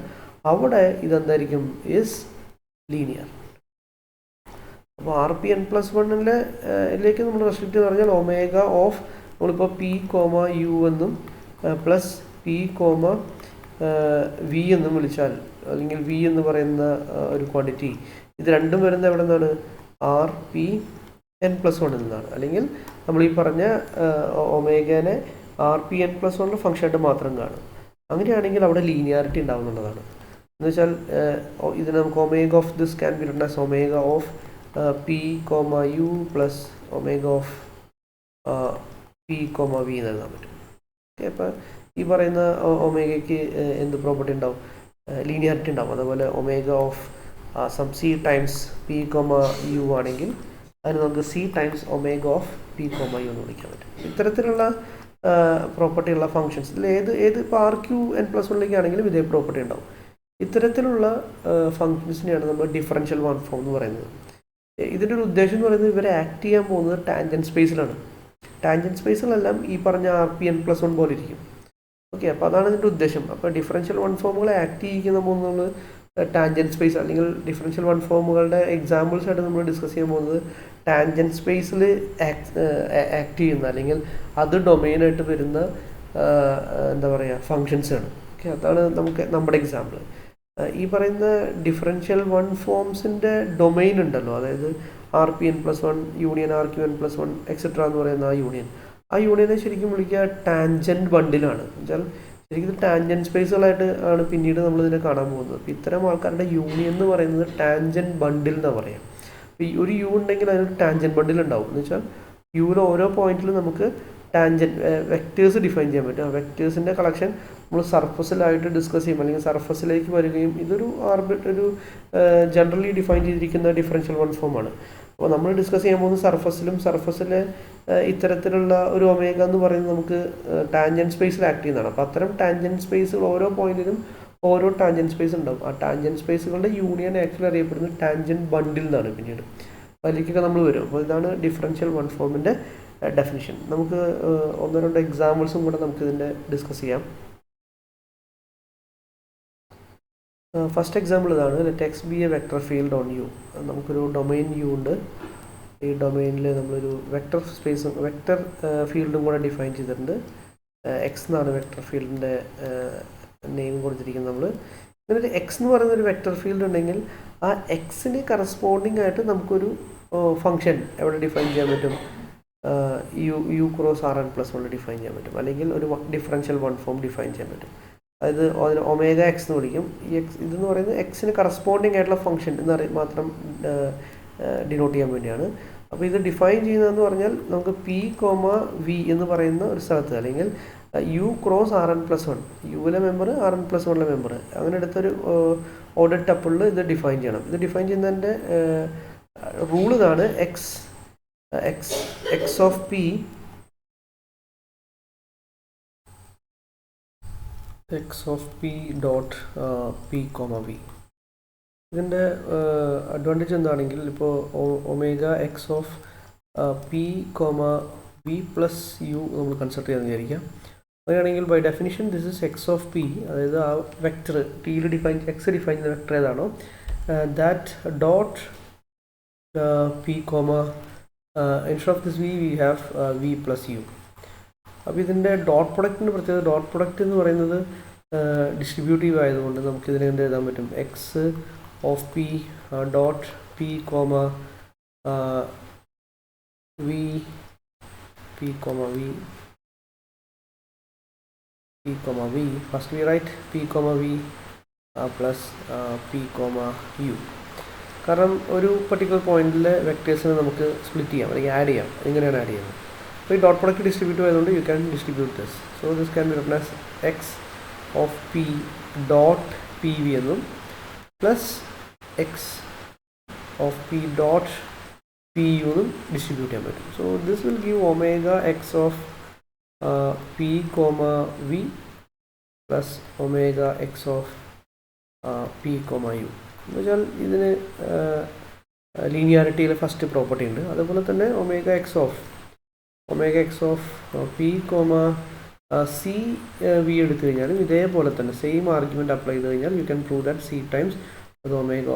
അവിടെ ഇതെന്തായിരിക്കും? Is linear. അപ്പോൾ ആർ പി എൻ പ്ലസ് വണ്ണിലേക്ക് നമ്മൾ റെസ്ട്രിക്റ്റ് എന്ന് പറഞ്ഞാൽ ഒമേഗ ഓഫ് നമ്മളിപ്പോൾ പി കോമ യു എന്നും പ്ലസ് പി കോമ വി എന്നും വിളിച്ചാൽ, അല്ലെങ്കിൽ വി എന്ന് പറയുന്ന ഒരു ക്വാണ്ടിറ്റി, ഇത് രണ്ടും വരുന്നത് എവിടെ നിന്നാണ്? ആർ പി എൻ പ്ലസ് വണ്ണിൽ നിന്നാണ്. അല്ലെങ്കിൽ നമ്മൾ ഈ പറഞ്ഞ ഒമേഗനെ ആർ പി എൻ പ്ലസ് വണ്ണിൻ്റെ ഫംഗ്ഷനായിട്ട് മാത്രം കാണും. അങ്ങനെയാണെങ്കിൽ അവിടെ ലീനിയാരിറ്റി ഉണ്ടാവുന്നുള്ളതാണ്. എന്ന് വെച്ചാൽ ഇതിന് നമുക്ക് omega of this can be written as omega of P comma u plus omega of P comma v എന്ന് എഴുതാൻ പറ്റും. ഓക്കെ, അപ്പോൾ ഈ പറയുന്ന ഒമേഗയ്ക്ക് എന്ത് പ്രോപ്പർട്ടി ഉണ്ടാവും? ലീനിയാരിറ്റി ഉണ്ടാവും. അതുപോലെ omega of some c times p comma u ആണെങ്കിൽ അതിന് നമുക്ക് c times omega of P comma u എന്ന് വിളിക്കാൻ പറ്റും. ഇത്തരത്തിലുള്ള പ്രോപ്പർട്ടി ഉള്ള ഫംഗ്ഷൻസ് ഇതിൽ ഏത് ഇപ്പോൾ ആർ ക്യൂ എൻ പ്ലസ് വണ്ണിലേക്ക് ആണെങ്കിലും ഇതേ പ്രോപ്പർട്ടി ഉണ്ടാവും. ഇത്തരത്തിലുള്ള ഫംഗ്ഷൻസിനെയാണ് നമ്മൾ ഡിഫറൻഷ്യൽ വൺ ഫോം എന്ന് പറയുന്നത്. ഇതിൻ്റെ ഒരു ഉദ്ദേശം എന്ന് പറയുന്നത് ഇവരെ ആക്ട് ചെയ്യാൻ പോകുന്നത് ടാൻജൻറ്റ് സ്പേസിലാണ്. ടാൻജൻറ്റ് സ്പേസിലെല്ലാം ഈ പറഞ്ഞ R P N plus one പോലെ ഇരിക്കും. ഓക്കെ, അപ്പോൾ അതാണ് ഇതിൻ്റെ ഉദ്ദേശം. അപ്പോൾ ഡിഫറൻഷ്യൽ വൺ ഫോമുകളെ ആക്ട് ചെയ്യിക്കുന്ന പോകുന്നത് ടാൻജൻറ്റ് സ്പേസ്, അല്ലെങ്കിൽ ഡിഫറൻഷ്യൽ വൺ ഫോമുകളുടെ എക്സാമ്പിൾസ് ആയിട്ട് നമ്മൾ ഡിസ്കസ് ചെയ്യാൻ പോകുന്നത് ടാൻജൻറ്റ് സ്പേസിൽ ആക്ട് ചെയ്യുന്ന, അല്ലെങ്കിൽ അത് ഡൊമൈനായിട്ട് വരുന്ന എന്താ പറയുക ഫങ്ഷൻസാണ്. ഓക്കെ, അതാണ് നമ്മുടെ എക്സാമ്പിൾ. ഈ പറയുന്ന ഡിഫറൻഷ്യൽ വൺ ഫോംസിൻ്റെ ഡൊമൈൻ ഉണ്ടല്ലോ, അതായത് R P N plus one union R q n plus one etcetera എന്ന് പറയുന്ന ആ യൂണിയനെ ശരിക്കും വിളിക്കുക ടാൻജൻറ്റ് ബണ്ടിലാണ്. എന്നുവെച്ചാൽ ശരിക്കും ഇത് ടാൻജൻറ്റ് സ്പേസുകളായിട്ട് ആണ് പിന്നീട് നമ്മളിതിനെ കാണാൻ പോകുന്നത്. അപ്പോൾ ഇത്തരം ആൾക്കാരുടെ യൂണിയൻ എന്ന് പറയുന്നത് ടാൻജൻറ്റ് ബണ്ടിൽ എന്നാണ് പറയാം. അപ്പോൾ ഈ ഒരു യു ഉണ്ടെങ്കിൽ അതിനൊരു ടാൻജൻറ്റ് ബണ്ടിൽ ഉണ്ടാവും. എന്ന് വെച്ചാൽ യുവിലെ ഓരോ പോയിന്റിലും നമുക്ക് ടാൻജൻറ്റ് വെക്റ്റേഴ്സ് ഡിഫൈൻ ചെയ്യാൻ പറ്റും. ആ വെക്റ്റേഴ്സിൻ്റെ കളക്ഷൻ നമ്മൾ സർഫസിലായിട്ട് ഡിസ്കസ് ചെയ്യും, അല്ലെങ്കിൽ സർഫസിലേക്ക് വരികയും ഇതൊരു ഒരു ജനറലി ഡിഫൈൻ ചെയ്തിരിക്കുന്ന ഡിഫറൻഷ്യൽ വൺ ഫോമാണ്. അപ്പോൾ നമ്മൾ ഡിസ്കസ് ചെയ്യാൻ പോകുന്ന സർഫസിലെ ഇത്തരത്തിലുള്ള ഒരു ഒമേഗ എന്ന് പറയുന്നത് നമുക്ക് ടാൻജൻറ്റ് സ്പേസിൽ ആക്ട് ചെയ്യുന്നതാണ്. അപ്പോൾ അത്തരം ടാൻജൻറ്റ് സ്പേസുകൾ ഓരോ പോയിന്റിലും ഓരോ ടാൻജൻറ്റ് സ്പേസ് ഉണ്ടാവും. ആ ടാൻജൻറ്റ് സ്പേസുകളുടെ യൂണിയൻ ആക്ച്വലി അറിയപ്പെടുന്നത് ടാൻജൻറ്റ് ബണ്ടിൽ എന്നാണ്. പിന്നീട് അതിലേക്കൊക്കെ നമ്മൾ വരും. അപ്പോൾ ഇതാണ് ഡിഫറൻഷ്യൽ വൺ ഫോമിൻ്റെ ഡെഫിനിഷൻ. നമുക്ക് ഒന്നോ രണ്ടോ എക്സാമ്പിൾസും കൂടെ നമുക്കിതിൻ്റെ ഡിസ്കസ് ചെയ്യാം. ഫസ്റ്റ് എക്സാമ്പിൾ ഇതാണ്. Let X B A vector field on you. നമുക്കൊരു ഡൊമൈൻ യു ഉണ്ട്. ഈ ഡൊമൈനിൽ നമ്മളൊരു വെക്ടർ സ്പേസും വെക്ടർ ഫീൽഡും കൂടെ ഡിഫൈൻ ചെയ്തിട്ടുണ്ട്. എക്സ് എന്നാണ് വെക്ടർ ഫീൽഡിൻ്റെ നെയിം കൊടുത്തിരിക്കുന്നത്. നമ്മൾ ഇങ്ങനൊരു എക്സ് എന്ന് പറയുന്നൊരു വെക്ടർ ഫീൽഡ് ഉണ്ടെങ്കിൽ ആ എക്സിന് കറസ്പോണ്ടിങ് ആയിട്ട് നമുക്കൊരു ഫംഗ്ഷൻ എവിടെ ഡിഫൈൻ ചെയ്യാൻ പറ്റും? U cross R N plus കൊണ്ട് ഡിഫൈൻ ചെയ്യാൻ പറ്റും, അല്ലെങ്കിൽ ഒരു ഡിഫറൻഷ്യൽ വൺ ഫോം ഡിഫൈൻ ചെയ്യാൻ പറ്റും. അതായത് അതിന് ഒമേഗ എക്സ് എന്ന് വിളിക്കും. ഈ എക്സ് ഇതെന്ന് പറയുന്നത് എക്സിന് കറസ്പോണ്ടിങ് ആയിട്ടുള്ള ഫംഗ്ഷൻ എന്ന് മാത്രം ഡിനോട്ട് ചെയ്യാൻ വേണ്ടിയാണ്. അപ്പോൾ ഇത് ഡിഫൈൻ ചെയ്യുന്നതെന്ന് പറഞ്ഞാൽ നമുക്ക് പി കോമ വി എന്ന് പറയുന്ന ഒരു സ്ഥലത്ത്, അല്ലെങ്കിൽ U cross R N plus one, യുവിലെ മെമ്പർ ആർ എൻ പ്ലസ് വണ്ണിലെ മെമ്പർ, അങ്ങനെ എടുത്തൊരു ഓർഡർ ടപ്പിളിൽ ഇത് ഡിഫൈൻ ചെയ്യണം. ഇത് ഡിഫൈൻ ചെയ്യുന്നതിൻ്റെ റൂൾ ഇതാണ്. X of P dot p comma v. ഇതിൻ്റെ അഡ്വാൻറ്റേജ് എന്താണെങ്കിൽ, ഇപ്പോൾ omega X of P comma v plus u നമ്മൾ കൺസിഡർ ചെയ്യാൻ വിചാരിക്കാം. അങ്ങനെയാണെങ്കിൽ by definition this is x of p, അതായത് ആ വെക്ടർ ടിയിൽ എക്സ് ഡിഫൈൻ ചെയ്യുന്ന വെക്ടർ ഏതാണോ that dot p comma instead of this we have v plus u. അപ്പോൾ ഇതിൻ്റെ ഡോട്ട് പ്രൊഡക്റ്റിൻ്റെ പ്രത്യേകത, ഡോട്ട് പ്രൊഡക്റ്റ് എന്ന് പറയുന്നത് ഡിസ്ട്രിബ്യൂട്ടീവ് ആയതുകൊണ്ട് നമുക്ക് ഇതിനെ എന്ത് എഴുതാൻ പറ്റും? X of P dot p comma v p comma v p comma v. First we write p comma v plus p comma u. കാരണം ഒരു പർട്ടിക്കുലർ പോയിന്റിലെ വെക്ടേഴ്സിനെ നമുക്ക് സ്പ്ലിറ്റ് ചെയ്യാം, അല്ലെങ്കിൽ ആഡ് ചെയ്യാം. എങ്ങനെയാണ് ആഡ് ചെയ്യുന്നത്? അപ്പോൾ ഈ ഡോട്ട് പ്രൊഡക്റ്റ് ഡിസ്ട്രിബ്യൂട്ട് ആയതുകൊണ്ട് you can distribute this. So this can be written as X of P dot P V എന്നും plus X of P dot P U എന്നും ഡിസ്ട്രിബ്യൂട്ട് ചെയ്യാൻ പറ്റും. So this will give omega X of p comma v plus omega x of p comma u. എന്ന് വെച്ചാൽ ഇതിന് ലീനിയാരിറ്റിയിലെ first property ഉണ്ട്. അതുപോലെ തന്നെ omega X of P comma C V എടുത്തു കഴിഞ്ഞാലും ഇതേപോലെ തന്നെ സെയിം ആർഗ്യുമെൻറ്റ് അപ്ലൈ ചെയ്ത് കഴിഞ്ഞാൽ you can prove that C times അത് omega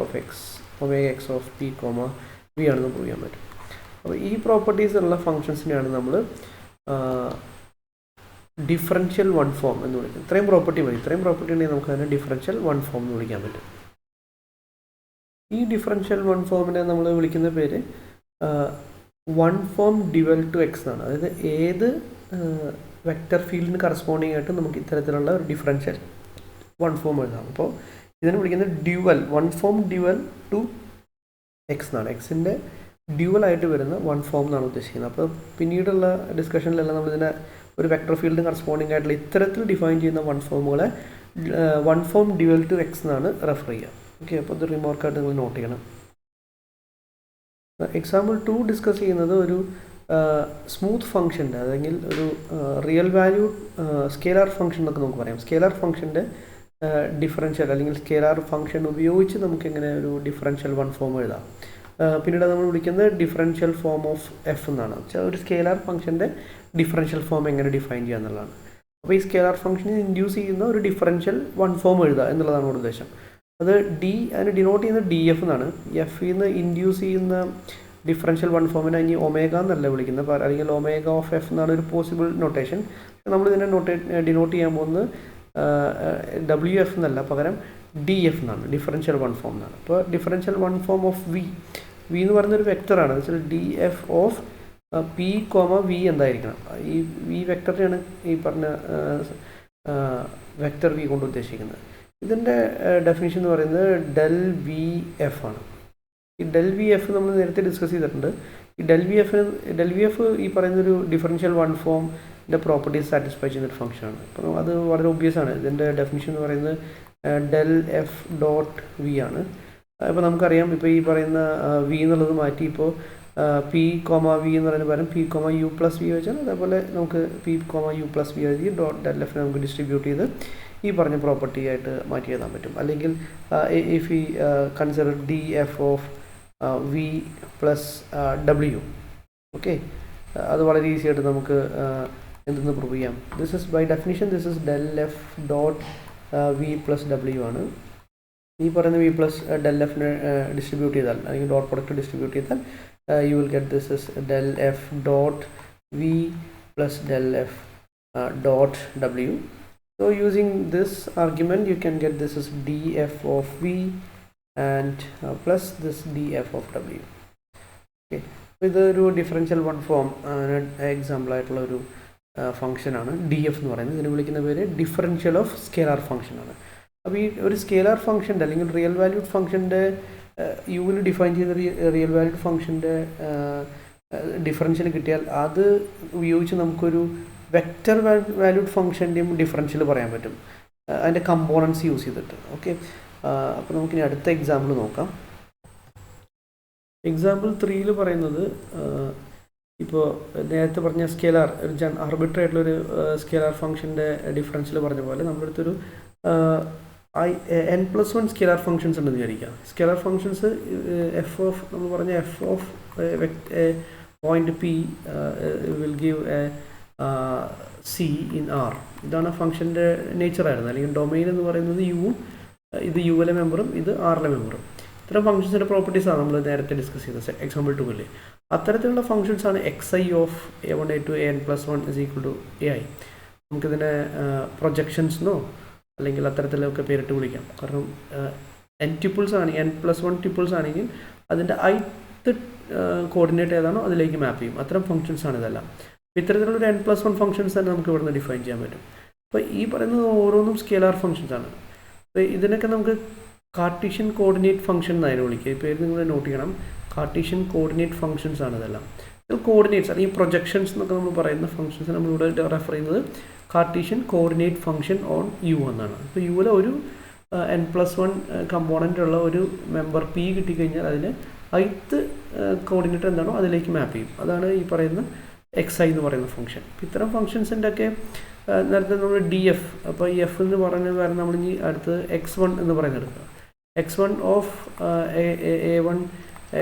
X of P comma V ആണെന്ന് പ്രൂവ് ചെയ്യാൻ പറ്റും. അപ്പോൾ ഈ പ്രോപ്പർട്ടീസ് ഉള്ള ഫങ്ഷൻസിനെയാണ് നമ്മൾ ഡിഫറൻഷ്യൽ വൺ ഫോം എന്ന് വിളിക്കും. ഇത്രയും പ്രോപ്പർട്ടി മതി. ഇത്രയും പ്രോപ്പർട്ടി ഉണ്ടെങ്കിൽ നമുക്ക് അതിനെ ഡിഫറൻഷ്യൽ വൺ ഫോം എന്ന് വിളിക്കാൻ പറ്റും. ഈ ഡിഫറൻഷ്യൽ വൺ ഫോമിനെ നമ്മൾ വിളിക്കുന്ന പേര് one form dual to X എന്നാണ്. അതായത് ഏത് വെക്റ്റർ ഫീൽഡിന് കറസ്പോണ്ടിങ് ആയിട്ട് നമുക്ക് ഇത്തരത്തിലുള്ള ഒരു ഡിഫറൻഷ്യൽ വൺ ഫോം എഴുതാം. അപ്പോൾ ഇതിനെ വിളിക്കുന്നത് dual, one form dual to X എന്നാണ്. എക്സിൻ്റെ ഡ്യുവലായിട്ട് വരുന്ന വൺ ഫോം എന്നാണ് ഉദ്ദേശിക്കുന്നത്. അപ്പോൾ പിന്നീടുള്ള ഡിസ്കഷനിലെല്ലാം നമ്മളിതിനെ ഒരു വെക്ടർ ഫീൽഡിന് കറസ്പോണ്ടിങ് ആയിട്ടുള്ള ഇത്തരത്തിൽ ഡിഫൈൻ ചെയ്യുന്ന വൺ ഫോമുകളെ one form dual to X എന്നാണ് റെഫർ ചെയ്യുക. ഓക്കെ, അപ്പോൾ ഇത് റിമാർക്കായിട്ട് നിങ്ങൾ നോട്ട് ചെയ്യണം. എക്സാമ്പിൾ 2 ഡിസ്കസ് ചെയ്യുന്നത് ഒരു സ്മൂത്ത് ഫംഗ്ഷൻ്റെ, അല്ലെങ്കിൽ ഒരു റിയൽ വാല്യൂ സ്കേലാർ ഫംഗ്ഷൻ എന്നൊക്കെ നമുക്ക് പറയാം. സ്കേലാർ ഫംഗ്ഷൻ്റെ ഡിഫറൻഷ്യൽ, അല്ലെങ്കിൽ സ്കേലാർ ഫംഗ്ഷൻ ഉപയോഗിച്ച് നമുക്ക് എങ്ങനെ ഒരു ഡിഫറൻഷ്യൽ വൺ ഫോം എഴുതാം. പിന്നീട് നമ്മൾ വിളിക്കുന്നത് ഡിഫറൻഷ്യൽ ഫോം ഓഫ് എഫ് എന്നാണ്. ഒരു സ്കേലാർ ഫംഗ്ഷൻ്റെ ഡിഫറൻഷ്യൽ ഫോം എങ്ങനെ ഡിഫൈൻ ചെയ്യുക എന്നുള്ളതാണ്. അപ്പോൾ ഈ സ്കേലാർ ഫംഗ്ഷനിൽ ഇൻഡ്യൂസ് ചെയ്യുന്ന ഒരു ഡിഫറൻഷ്യൽ വൺ ഫോം എഴുതുക എന്നുള്ളതാണ് നമ്മുടെ ഉദ്ദേശം. അത് അതിന് ഡിനോട്ട് ചെയ്യുന്നത് ഡി എഫ് എന്നാണ്. എഫിൽ നിന്ന് ഇൻഡ്യൂസ് ചെയ്യുന്ന ഡിഫറൻഷ്യൽ വൺ ഫോമിനെ ഇനി ഒമേഗ എന്നല്ല വിളിക്കുന്നത്, അല്ലെങ്കിൽ ഒമേഗ ഓഫ് എഫ് എന്നാണ് ഒരു പോസിബിൾ നൊട്ടേഷൻ. നമ്മളിതിനെ ഡിനോട്ട് ചെയ്യാൻ പോകുന്നത് ഡബ്ല്യു എഫ് എന്നല്ല, പകരം ഡി എഫ് എന്നാണ്, ഡിഫറൻഷ്യൽ വൺ ഫോം എന്നാണ്. അപ്പോൾ differential one form of v എന്ന് പറയുന്നൊരു വെക്ടറാണ്. എന്ന് വെച്ചാൽ d f of P comma v എന്തായിരിക്കണം? ഈ വി വെക്ടറിനെയാണ് ഈ പറഞ്ഞ വെക്ടർ വി കൊണ്ട് ഉദ്ദേശിക്കുന്നത്. ഇതിൻ്റെ ഡെഫിനിഷൻ എന്ന് പറയുന്നത് ഡെൽ വി എഫ് ആണ്. ഈ ഡെൽ വി എഫ് നമ്മൾ നേരത്തെ ഡിസ്കസ് ചെയ്തിട്ടുണ്ട്. ഈ ഡെൽ വി എഫ് ഈ പറയുന്നൊരു ഡിഫറൻഷ്യൽ വൺ ഫോമിൻ്റെ പ്രോപ്പർട്ടീസ് സാറ്റിസ്ഫൈ ചെയ്യുന്നൊരു ഫംഗ്ഷനാണ്. അപ്പോൾ അത് വളരെ ഒബ്വിയസ് ആണ്. ഇതിൻ്റെ ഡെഫിനിഷൻ എന്ന് പറയുന്നത് ഡെൽ എഫ് ഡോട്ട് വി ആണ്. ഇപ്പോൾ നമുക്കറിയാം, ഇപ്പോൾ ഈ പറയുന്ന വി എന്നുള്ളത് മാറ്റി ഇപ്പോൾ പി കോമ വി എന്ന് പറയുന്ന പകരം p comma u plus v വെച്ചാൽ, അതേപോലെ നമുക്ക് p comma u plus v എഴുതി ഡോട്ട് ഡെൽ എഫിനെ നമുക്ക് ഡിസ്ട്രിബ്യൂട്ട് ചെയ്ത് ഈ പറഞ്ഞ പ്രോപ്പർട്ടി ആയിട്ട് മാറ്റി എഴുതാൻ പറ്റും. അല്ലെങ്കിൽ ഇഫ് ഈ consider d f of v plus ഡബ്ല്യു. ഓക്കെ, അത് വളരെ ഈസി ആയിട്ട് നമുക്ക് എന്തെന്ന് പ്രൂവ് ചെയ്യാം. This is by definition this is del f dot v plus ഡബ്ല്യു ആണ്. ഈ പറയുന്ന വി പ്ലസ് ഡെൽ എഫിനെ ഡിസ്ട്രിബ്യൂട്ട് ചെയ്താൽ അല്ലെങ്കിൽ ഡോട്ട് പ്രൊഡക്റ്റ് ഡിസ്ട്രിബ്യൂട്ട് ചെയ്താൽ you will get this is del f dot v plus del f dot w. So using this argument you can get this is df of v and plus this df of w. Okay, ഇത് ഒരു differential one form example ആയിട്ടുള്ള ഒരു function ആണ് df എന്ന് പറയുന്നത്. ഇതിന് വിളിക്കുന്ന പേര് ഡിഫറൻഷ്യൽ ഓഫ് സ്കേലാർ ഫംഗ്ഷൻ ആണ്. അപ്പോൾ ഈ ഒരു സ്കേലാർ ഫംഗ്ഷൻ്റെ അല്ലെങ്കിൽ റിയൽ വാല്യൂഡ് ഫംഗ്ഷൻ്റെ യുവിൽ ഡിഫൈൻ ചെയ്ത റിയൽ വാല്യൂഡ് ഫംഗ്ഷൻ്റെ ഡിഫറൻഷ്യൽ കിട്ടിയാൽ അത് ഉപയോഗിച്ച് നമുക്കൊരു വെക്റ്റർ വാല്യൂഡ് ഫംഗ്ഷൻ്റെയും ഡിഫറൻഷ്യൽ പറയാൻ പറ്റും അതിൻ്റെ കമ്പോണൻസ് യൂസ് ചെയ്തിട്ട്. ഓക്കെ, അപ്പോൾ നമുക്കിനി അടുത്ത എക്സാമ്പിൾ നോക്കാം. എക്സാമ്പിൾ 3 പറയുന്നത് ഇപ്പോൾ നേരത്തെ പറഞ്ഞ സ്കേലാർ ഒരു ആർബിട്രറി ആയിട്ടുള്ളൊരു സ്കേലാർ ഫംഗ്ഷൻ്റെ ഡിഫറൻഷ്യൽ പറഞ്ഞ പോലെ നമ്മുടെ അടുത്തൊരു n+1 സ്കേലാർ ഫംഗ്ഷൻസ് ഉണ്ടെന്ന് വിചാരിക്കാം. സ്കേലാർ ഫംഗ്ഷൻസ് എഫ് ഓഫ് നമ്മൾ പറഞ്ഞ f of point p will give a c in R. ഇതാണ് ഫംഗ്ഷൻ്റെ നേച്ചറായിരുന്നു. അല്ലെങ്കിൽ ഡൊമൈൻ എന്ന് പറയുന്നത് യുവും ഇത് യുവിലെ മെമ്പറും ഇത് ആറിലെ മെമ്പറും. ഇത്തരം ഫംഗ്ഷൻസിൻ്റെ പ്രോപ്പർട്ടീസാണ് നമ്മൾ നേരത്തെ ഡിസ്കസ് ചെയ്തത് എക്സാമ്പിൾ 2ൽ. അത്തരത്തിലുള്ള ഫംഗ്ഷൻസാണ് xi of a1 a2 an+1 is equal to ai. നമുക്കിതിനെ പ്രൊജക്ഷൻസിനോ അല്ലെങ്കിൽ അത്തരത്തിലൊക്കെ പേരിട്ട് വിളിക്കാം. കാരണം n ട്യൂപ്പിൾസ് ആണ് n+1 ട്യൂപ്പിൾസ് ആണെങ്കിൽ അതിൻ്റെ ith കോർഡിനേറ്റ് ഏതാണോ അതിലേക്ക് മാപ്പ് ചെയ്യും. അത്തരം ഫംഗ്ഷൻസാണ് ഇതെല്ലാം. ഇത്തരത്തിലുള്ളൊരു n+1 ഫംഗ്ഷൻസ് തന്നെ നമുക്ക് ഇവിടുന്ന് ഡിഫൈൻ ചെയ്യാൻ പറ്റും. അപ്പോൾ ഈ പറയുന്നത് ഓരോന്നും സ്കേലാർ ഫംഗ്ഷൻസാണ്. അപ്പോൾ ഇതിനൊക്കെ നമുക്ക് കാർട്ടീഷ്യൻ കോർഡിനേറ്റ് ഫംഗ്ഷൻ എന്നാണ് വിളിക്കുക. ഈ പേര് നിങ്ങൾ നോട്ട് ചെയ്യണം. കാർട്ടീഷ്യൻ കോർഡിനേറ്റ് ഫംഗ്ഷൻസ് ആണ് ഇതെല്ലാം. ഇത് കോർഡിനേറ്റ്സ് അല്ലെങ്കിൽ പ്രൊജക്ഷൻസ് എന്നൊക്കെ നമ്മൾ പറയുന്ന ഫംഗ്ഷൻസ് നമ്മളിവിടെ റെഫർ ചെയ്യുന്നത് Cartesian coordinate function on U എന്നാണ്. ഇപ്പോൾ യുവിലെ ഒരു n+1 കമ്പോണൻ്റ് ഉള്ള ഒരു മെമ്പർ പി കിട്ടിക്കഴിഞ്ഞാൽ അതിന് ith കോർഡിനേറ്റ് എന്താണോ അതിലേക്ക് മാപ്പ് ചെയ്യും. അതാണ് ഈ പറയുന്ന xi എന്ന് പറയുന്ന ഫംഗ്ഷൻ. ഇത്തരം ഫംഗ്ഷൻസിൻ്റെ ഒക്കെ നേരത്തെ നമ്മൾ ഡി എഫ്, അപ്പോൾ ഈ എഫ് എന്ന് പറയുന്ന കാരണം നമ്മൾ ഇനി അടുത്ത് x1 എന്ന് പറയുന്നത് എടുക്കുക. x1 of a1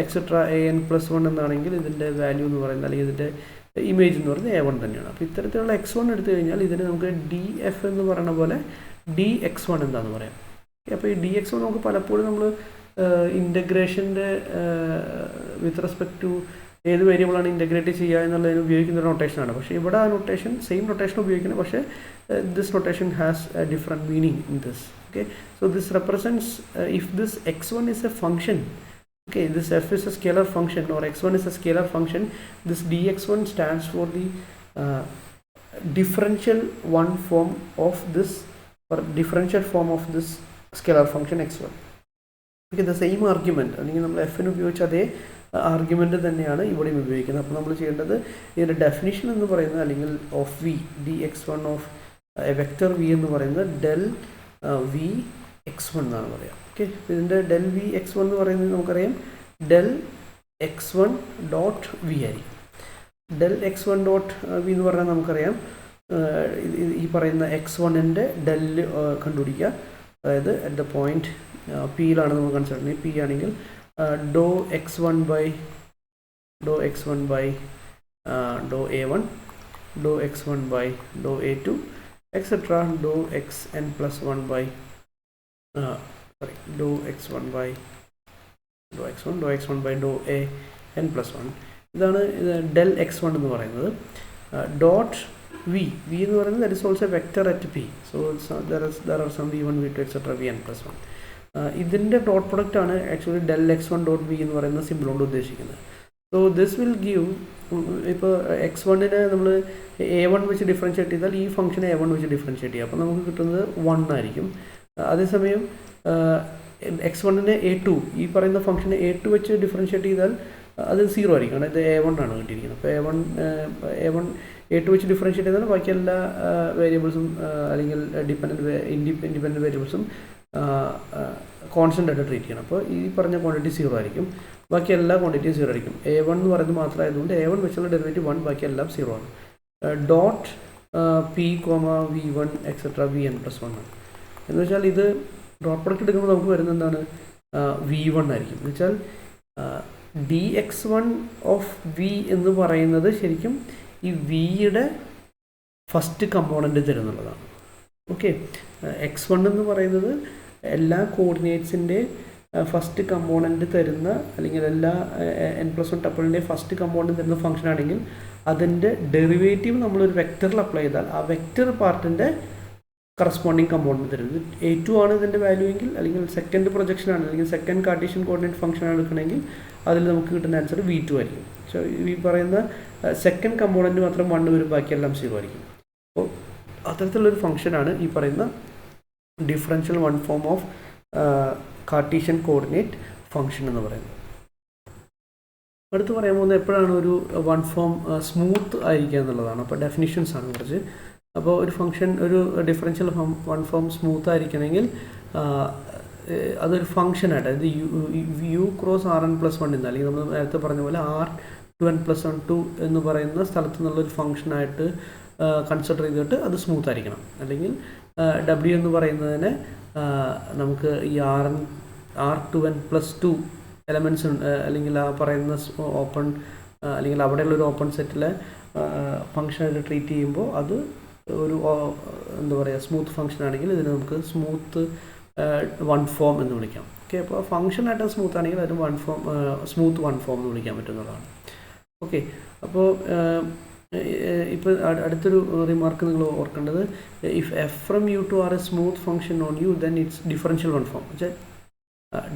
etcetera an+1 എന്നാണെങ്കിൽ ഇതിൻ്റെ വാല്യൂ എന്ന് പറയുന്നത് അല്ലെങ്കിൽ ഇതിൻ്റെ ഇമേജ് എന്ന് പറയുന്നത് a1 തന്നെയാണ്. അപ്പോൾ ഇത്തരത്തിലുള്ള x1 എടുത്തു കഴിഞ്ഞാൽ ഇതിന് നമുക്ക് df എന്ന് പറയുന്ന പോലെ dx1 എന്താണെന്ന് പറയാം. അപ്പോൾ ഈ dx1 നമുക്ക് പലപ്പോഴും നമ്മൾ ഇൻ്റഗ്രേഷൻ്റെ വിത്ത് റെസ്പെക്ട് ടു ഏത് വേരിയബിളാണ് ഇൻ്റഗ്രേറ്റ് ചെയ്യുക എന്നുള്ളതിന് ഉപയോഗിക്കുന്ന ഒരു നൊട്ടേഷനാണ്. പക്ഷേ ഇവിടെ ആ നൊട്ടേഷൻ സെയിം നൊട്ടേഷൻ ഉപയോഗിക്കുന്നത്, പക്ഷേ this notation has A different meaning in this. Okay, so this represents if this x1 is a function, okay, this f is a scalar function or x1 is a scalar function, this dx1 stands for the differential one form of this or differential form of this scalar function x1. Okay, the same argument അല്ലെങ്കിൽ നമ്മൾ എഫിന് ഉപയോഗിച്ച അതേ argument തന്നെയാണ് ഇവിടെയും ഉപയോഗിക്കുന്നത്. അപ്പോൾ നമ്മൾ ചെയ്യേണ്ടത് ഇതിൻ്റെ ഡെഫിനിഷൻ എന്ന് പറയുന്നത് അല്ലെങ്കിൽ of v dx1 of vector v എന്ന് പറയുന്നത് ഡെൽ വി x1 എന്നാണ് പറയാം. ഓക്കെ, ഇതിൻ്റെ ഡെൽ വി x1 എന്ന് പറയുന്നത് നമുക്കറിയാം ഡെൽ x1 ഡോട്ട് വി ആയിരിക്കും. ഡെൽ x1 ഡോട്ട് വി എന്ന് പറഞ്ഞാൽ നമുക്കറിയാം ഈ പറയുന്ന x1ൻ്റെ ഡെല്ല് കണ്ടുപിടിക്കുക. അതായത് അറ്റ് ദ പോയിൻറ്റ് പിയിലാണ് നമ്മൾ കൺസിഡർ ചെയ്യുന്നത്. പി ആണെങ്കിൽ doh x1 by doh a1 doh x1 by doh a2 etcetera doh xn+1 by doh x1 by doh x1 by doh an+1. ഇതാണ് ഡെൽ x1 എന്ന് പറയുന്നത്. ഡോട്ട് വി എന്ന് പറയുന്നത് that is also vector at p. So there are some v1 v2 etcetera vn+1. ഇതിൻ്റെ dot product ആണ് actually del x1 dot v എന്ന് പറയുന്ന simple കൊണ്ട് ഉദ്ദേശിക്കുന്നത്. സോ ദിസ് വിൽ ഗീവ്, ഇപ്പോൾ x1നെ നമ്മൾ a1 വെച്ച് ഡിഫറൻഷ്യേറ്റ് ചെയ്താൽ ഈ ഫംഗ്ഷനെ a1 വെച്ച് ഡിഫറൻഷ്യേറ്റ് ചെയ്യുക. അപ്പോൾ നമുക്ക് കിട്ടുന്നത് 1 ആയിരിക്കും. അതേസമയം x1നെ a2 ഈ പറയുന്ന ഫംഗ്ഷനെ a2 വെച്ച് ഡിഫറൻഷ്യേറ്റ് ചെയ്താൽ അത് 0 ആയിരിക്കും. കാരണം ഇത് a1 ആണ് കിട്ടിയിരിക്കുന്നത്. അപ്പോൾ a2 വെച്ച് ഡിഫറൻഷ്യേറ്റ് ചെയ്താൽ ബാക്കി എല്ലാ വേരിയബിൾസും അല്ലെങ്കിൽ ഇൻഡിപെൻഡൻറ്റ് വേരിയബിൾസും കോൺസ്റ്റൻ്റ് ആയിട്ട് ട്രീറ്റ് ചെയ്യണം. അപ്പോൾ ഈ പറഞ്ഞ ക്വാണ്ടിറ്റി 0 ആയിരിക്കും, ബാക്കി എല്ലാ ക്വാണ്ടിറ്റിയും 0 ആയിരിക്കും. a1 എന്ന് പറയുന്നത് മാത്രമായതുകൊണ്ട് a1 വെച്ചുള്ള ഡെറിവേറ്റീവ് 1, ബാക്കി എല്ലാം 0 ആണ്. Dot p, v1 etcetera vn+1 ആണ്. എന്ന് വെച്ചാൽ ഇത് ഡോട്ട് പ്രൊഡക്റ്റ് എടുക്കുമ്പോൾ നമുക്ക് വരുന്നത് എന്താണ് v1 ആയിരിക്കും. എന്ന് വെച്ചാൽ dx1 ഓഫ് വി എന്ന് പറയുന്നത് ശരിക്കും ഈ വിയുടെ ഫസ്റ്റ് കമ്പോണൻറ്റ് തരുന്നുള്ളതാണ്. ഓക്കെ, x1 എന്ന് പറയുന്നത് എല്ലാ കോർഡിനേറ്റ്സിൻ്റെ ഫസ്റ്റ് കമ്പോണൻറ്റ് തരുന്ന, അല്ലെങ്കിൽ എല്ലാ n+1 ടപ്പിളിൻ്റെ ഫസ്റ്റ് കമ്പോണൻറ്റ് തരുന്ന ഫംഗ്ഷൻ ആണെങ്കിൽ അതിൻ്റെ ഡെറിവേറ്റീവ് നമ്മളൊരു വെക്റ്ററിൽ അപ്ലൈ ചെയ്താൽ ആ വെക്റ്റർ പാർട്ടിൻ്റെ കറസ്പോണ്ടിങ് കമ്പോണൻറ്റ് തരുന്നത് a2 ആണ് ഇതിൻ്റെ വാല്യൂ എങ്കിൽ, അല്ലെങ്കിൽ സെക്കൻഡ് പ്രൊജക്ഷൻ ആണ്, അല്ലെങ്കിൽ സെക്കൻഡ് കാർട്ടീഷ്യൻ കോർഡിനേറ്റ് ഫംഗ്ഷൻ ആണ് എടുക്കണമെങ്കിൽ അതിൽ നമുക്ക് കിട്ടുന്ന ആൻസർ v2 ആയിരിക്കും. സോ ഈ പറയുന്ന സെക്കൻഡ് കമ്പോണൻറ്റ് മാത്രം 1 വരും, ബാക്കിയെല്ലാം 0 ആയിരിക്കും. അപ്പോൾ അത്തരത്തിലുള്ളൊരു ഫംഗ്ഷനാണ് ഈ പറയുന്ന differential one form of Cartesian coordinate function എന്ന് പറയുന്നത്. അടുത്ത് പറയാൻ പോകുന്നത് എപ്പോഴാണ് ഒരു വൺ ഫോം സ്മൂത്ത് ആയിരിക്കുക എന്നുള്ളതാണ്. അപ്പോൾ ഡെഫിനിഷൻസ് ആണ് കുറച്ച്. അപ്പോൾ ഒരു ഫംഗ്ഷൻ, ഒരു ഡിഫറൻഷ്യൽ വൺ ഫോം സ്മൂത്ത് ആയിരിക്കണമെങ്കിൽ അതൊരു ഫംഗ്ഷനായിട്ട്, അതായത് യു ക്രോസ് rn+1 എന്ന്, അല്ലെങ്കിൽ നമ്മൾ നേരത്തെ പറഞ്ഞ പോലെ r2n+1 എന്ന് പറയുന്ന സ്ഥലത്ത് നിന്നുള്ളൊരു ഫംഗ്ഷനായിട്ട് കൺസിഡർ ചെയ്തിട്ട് അത് സ്മൂത്ത് ആയിരിക്കണം. അല്ലെങ്കിൽ w എന്ന് പറയുന്നതിനെ നമുക്ക് ഈ r2n+2 എലമെൻറ്റ്സ് അല്ലെങ്കിൽ ആ പറയുന്ന ഓപ്പൺ, അല്ലെങ്കിൽ അവിടെയുള്ളൊരു ഓപ്പൺ സെറ്റിലെ ഫംഗ്ഷനായിട്ട് ട്രീറ്റ് ചെയ്യുമ്പോൾ അത് ഒരു എന്താ പറയുക സ്മൂത്ത് ഫംഗ്ഷൻ ആണെങ്കിൽ ഇതിന് നമുക്ക് സ്മൂത്ത് വൺ ഫോം എന്ന് വിളിക്കാം. ഓക്കെ, അപ്പോൾ ഫംഗ്ഷനായിട്ട് സ്മൂത്ത് ആണെങ്കിൽ അതിന് one form, smooth one form എന്ന് വിളിക്കാൻ പറ്റുന്നതാണ്. ഓക്കെ, അപ്പോൾ ഇപ്പോൾ അടുത്തൊരു റിമാർക്ക് നിങ്ങൾ ഓർക്കേണ്ടത്, if f from U to R a smooth function on U then its differential one form. പക്ഷേ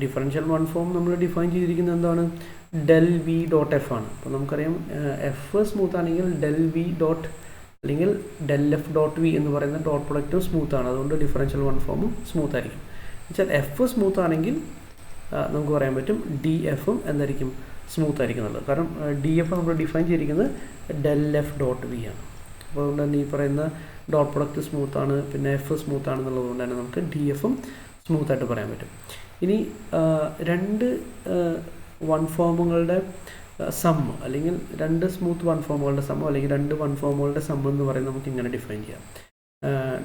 ഡിഫറൻഷ്യൽ വൺ ഫോം നമ്മൾ ഡിഫൈൻ ചെയ്തിരിക്കുന്നത് എന്താണ്? ഡെൽ വി ഡോട്ട് എഫ് ആണ്. അപ്പോൾ നമുക്കറിയാം എഫ് സ്മൂത്ത് ആണെങ്കിൽ ഡെൽ വി ഡോട്ട്, അല്ലെങ്കിൽ ഡെൽ എഫ് ഡോട്ട് വി എന്ന് പറയുന്ന ഡോട്ട് പ്രൊഡക്റ്റും സ്മൂത്ത് ആണ്. അതുകൊണ്ട് ഡിഫറൻഷ്യൽ വൺ ഫോമും സ്മൂത്ത് ആയിരിക്കും. എന്നുവെച്ചാൽ എഫ് സ്മൂത്ത് ആണെങ്കിൽ നമുക്ക് പറയാൻ പറ്റും ഡി എഫും എന്തായിരിക്കും? സ്മൂത്ത് ആയിരിക്കും എന്നുള്ളത്. കാരണം ഡി എഫ് നമ്മൾ ഡിഫൈൻ ചെയ്തിരിക്കുന്നത് ഡെൽ എഫ് ഡോട്ട് വി ആണ്. അപ്പോൾ അതുകൊണ്ട് തന്നെ ഈ പറയുന്ന ഡോട്ട് പ്രൊഡക്റ്റ് സ്മൂത്താണ്, പിന്നെ എഫ് സ്മൂത്ത് ആണെന്നുള്ളത് കൊണ്ട് തന്നെ നമുക്ക് ഡി എഫും സ്മൂത്തായിട്ട് പറയാൻ പറ്റും. ഇനി രണ്ട് വൺ ഫോമുകളുടെ സം, അല്ലെങ്കിൽ രണ്ട് സ്മൂത്ത് വൺ ഫോമുകളുടെ സം, അല്ലെങ്കിൽ രണ്ട് വൺ ഫോമുകളുടെ സം എന്ന് പറയുന്നത് നമുക്ക് ഇങ്ങനെ ഡിഫൈൻ ചെയ്യാം.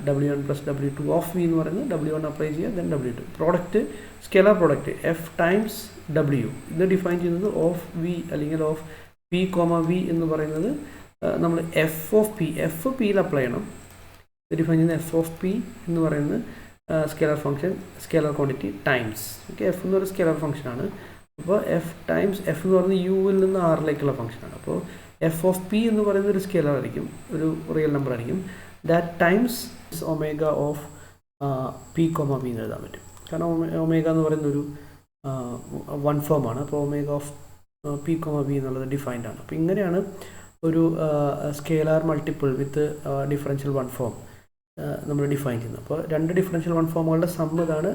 w1 + w2 ഓഫ് വി എന്ന് പറയുന്നത് w1 അപ്ലൈ ചെയ്യുക, then w2. Product, scalar product F times w, ഇത് ഡിഫൈൻ ചെയ്യുന്നത് ഓഫ് വി അല്ലെങ്കിൽ ഓഫ് പി കോമ വി എന്ന് പറയുന്നത് നമ്മൾ എഫ് ഓഫ് പി, എഫ് പിയിൽ അപ്ലൈ ചെയ്യണം. ഇത് ഡിഫൈൻ ചെയ്യുന്നത് എഫ് ഓഫ് പി എന്ന് പറയുന്നത് scalar function, scalar quantity times. Okay, F എന്ന് പറയുന്ന സ്കെലാർ ഫംഗ്ഷനാണ്. അപ്പോൾ എഫ് ടൈംസ് എഫ് എന്ന് പറയുന്നത് യുവിൽ നിന്ന് ആറിലേക്കുള്ള ഫംഗ്ഷനാണ്. അപ്പോൾ എഫ് ഓഫ് പി എന്ന് പറയുന്നത് ഒരു സ്കെലാർ ആയിരിക്കും, ഒരു റിയൽ നമ്പർ ആയിരിക്കും. That times omega of P comma v എന്ന് എഴുതാൻ പറ്റും. കാരണം ഒമേഗ എന്ന് പറയുന്ന ഒരു വൺ ഫോം ആണ്. അപ്പോൾ omega of P comma v എന്നുള്ളത് ഡിഫൈൻഡ് ആണ്. അപ്പോൾ ഇങ്ങനെയാണ് ഒരു scalar multiple with differential one form നമ്മൾ ഡിഫൈൻ ചെയ്യുന്നത്. അപ്പോൾ രണ്ട് ഡിഫറൻഷ്യൽ വൺ ഫോമുകളുടെ സം ഇതാണ്.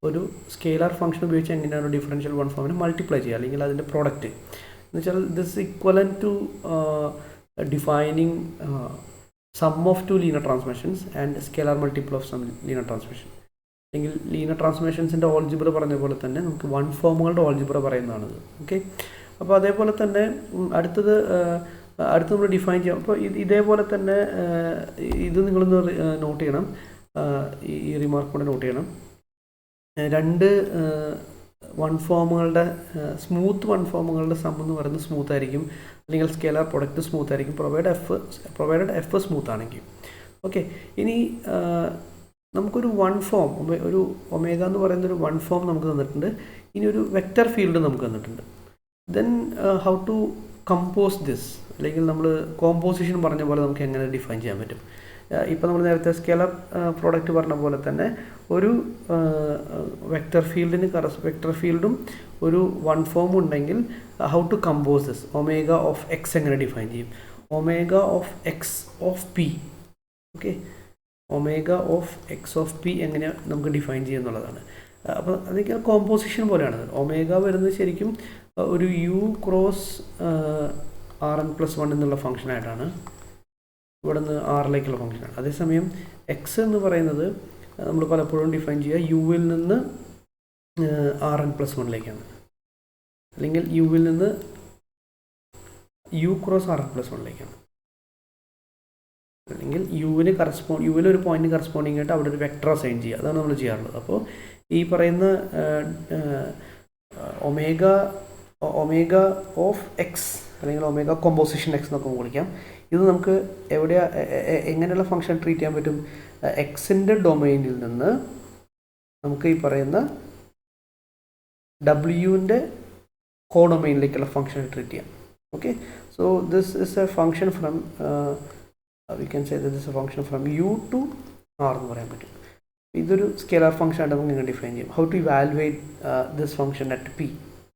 ഒരു സ്കെയിലാർ ഫംഗ്ഷൻ ഉപയോഗിച്ച് എങ്ങനെയാണ് ഡിഫറൻഷ്യൽ വൺ ഫോമിനെ മൾട്ടിപ്ലൈ ചെയ്യുക, അല്ലെങ്കിൽ അതിൻ്റെ പ്രോഡക്റ്റ് എന്ന് വെച്ചാൽ this equal to defining sum of two linear transmissions and scalar multiple of some linear transmission. അല്ലെങ്കിൽ ലീനിയർ ട്രാൻസ്മിഷൻസിൻ്റെ ഓൾജിബ്ര പറഞ്ഞ പോലെ തന്നെ നമുക്ക് വൺ ഫോമുകളുടെ ഓൾജിബ്ര പറയുന്നതാണിത്. ഓക്കെ, അപ്പോൾ അതേപോലെ തന്നെ അടുത്ത് നമ്മൾ ഡിഫൈൻ ചെയ്യാം. അപ്പോൾ ഇതേപോലെ തന്നെ ഇത് നിങ്ങളൊന്ന് നോട്ട് ചെയ്യണം, ഈ റിമാർക്ക് കൂടെ നോട്ട് ചെയ്യണം. രണ്ട് വൺ ഫോമുകളുടെ സ്മൂത്ത് വൺ ഫോമുകളുടെ സം എന്ന് പറയുന്നത് സ്മൂത്ത് ആയിരിക്കും, അല്ലെങ്കിൽ സ്കെലാർ പ്രൊഡക്റ്റ് സ്മൂത്ത് ആയിരിക്കും, പ്രൊവൈഡഡ് എഫ് സ്മൂത്ത് ആണെങ്കിൽ. ഓക്കെ, ഇനി നമുക്കൊരു വൺ ഫോം, ഒരു ഒമേഗ എന്ന് പറയുന്ന ഒരു വൺ ഫോം നമുക്ക് തന്നിട്ടുണ്ട്. ഇനി ഒരു വെക്റ്റർ ഫീൽഡ് നമുക്ക് തന്നിട്ടുണ്ട്. Then how to compose this, അല്ലെങ്കിൽ നമ്മൾ കോമ്പോസിഷൻ പറഞ്ഞ പോലെ നമുക്ക് എങ്ങനെ ഡിഫൈൻ ചെയ്യാൻ പറ്റും? ഇപ്പോൾ നമ്മൾ നേരത്തെ സ്കെലാർ പ്രോഡക്റ്റ് പറഞ്ഞ പോലെ തന്നെ ഒരു വെക്റ്റർ ഫീൽഡും ഒരു വൺ ഫോം ഉണ്ടെങ്കിൽ how to compose this? Omega of x എങ്ങനെ ഡിഫൈൻ ചെയ്യും? Omega of x of p. Okay, omega of x of p എങ്ങനെ നമുക്ക് ഡിഫൈൻ ചെയ്യുക എന്നുള്ളതാണ്. അപ്പോൾ അതൊക്കെ കോമ്പോസിഷൻ പോലെയാണ്. ഒമേഗ വരുന്നത് ശരിക്കും ഒരു യു ക്രോസ് rn+1 എന്നുള്ള ഫംഗ്ഷനായിട്ടാണ്, ഇവിടെ നിന്ന് ആറിലേക്കുള്ള ഫംഗ്ഷനാണ്. അതേസമയം എക്സ് എന്ന് പറയുന്നത് നമ്മൾ പലപ്പോഴും ഡിഫൈൻ ചെയ്യുക യുവിൽ നിന്ന് rn+1ലേക്കാണ്, അല്ലെങ്കിൽ യുവിൽ നിന്ന് യു ക്രോസ് rn+1ലേക്കാണ്, അല്ലെങ്കിൽ യുവിൽ ഒരു പോയിന്റ് കറസ്പോണ്ടിങ് ആയിട്ട് അവിടെ ഒരു വെക്ടർ അസൈൻ ചെയ്യുക. അതാണ് നമ്മൾ ചെയ്യാറുള്ളത്. അപ്പോൾ ഈ പറയുന്ന ഒമേഗ ഒമേഗ ഓഫ് എക്സ് അല്ലെങ്കിൽ ഒമേഗ കോമ്പോസിഷൻ എക്സ് എന്നൊക്കെ വിളിക്കാം. ഇത് നമുക്ക് എങ്ങനെയുള്ള ഫംഗ്ഷൻ ട്രീറ്റ് ചെയ്യാൻ പറ്റും? എക്സിൻ്റെ ഡൊമൈനിൽ നിന്ന് നമുക്ക് ഈ പറയുന്ന ഡബ്ല്യുവിൻ്റെ കോഡൊമൈനിലേക്കുള്ള ഫംഗ്ഷൻ ട്രീറ്റ് ചെയ്യാം. Okay, so this is a function from v can say this is a function from U to R എന്ന് പറയാൻ പറ്റും. ഇതൊരു സ്കെയിലർ ഫംഗ്ഷൻ ആയിട്ട് നമുക്ക് ഇങ്ങനെ ഡിഫൈൻ ചെയ്യും. How to evaluate this function at p